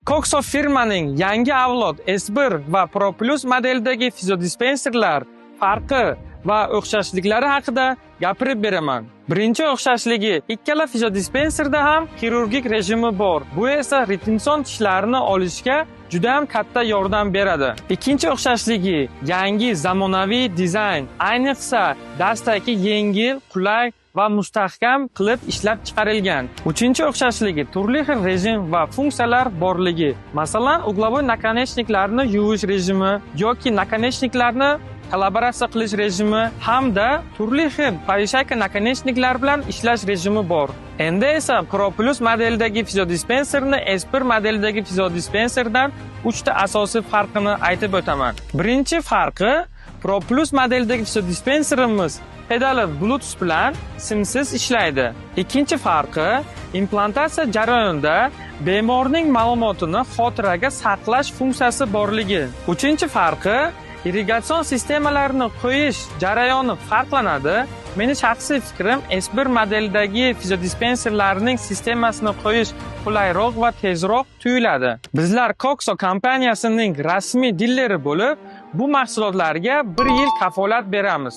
Coxo firmaning yangi avlod S1 va Pro Plus modeldagi fiziodispenserlar farqi va o'xshashliklari haqida gapirib beraman. Birinchi o'xshashligi, ikkala fiziodispenserda ham xirurgik rejimi bor. Bu esa retension tishlarini olishga juda ham katta yordam beradi. Ikkinchi o'xshashligi, yangi zamonaviy dizayn, ayniqsa dastaki yengil, qulay va mustahkam qilib ishlab chiqarilgan. Uchinchi o'xshashligi, turli xil rejim va funksiyalar borligi. Masalan, uglovoy nakonechniklarni yuvish rejimi yoki nakonechniklarni kollaboratsiya qilish rejimi hamda turli xil parishayka nakonechniklar bilan ishlash rejimi bor. Endi esa Pro Plus modeldagi fiziodispenserni S1 modeldagi fiziodispenserdan 3 ta asosiy farqini aytib o'taman. Birinchi farqi, Pro Plus modeldagi fiziodispenserimiz pedali Bluetooth bilan simsiz ishlaydi. Ikkinchi farqi, implantatsiya jarayonida bemorning ma'lumotini xotiraga saqlash funksiyasi borligi. Uchinchi farqi, irrigatsion sistemalarini qo'yish jarayoni farqlanadi. Meni shaxsiy fikrim, S1 modeldagi fiziodispenserlarning sistemasini qo'yish qulayroq va tezroq tuyuladi. Bizlar Coxo kompaniyasining rasmiy dilleri bo'lib, bu mahsulotlarga 1 yil kafolat beramiz.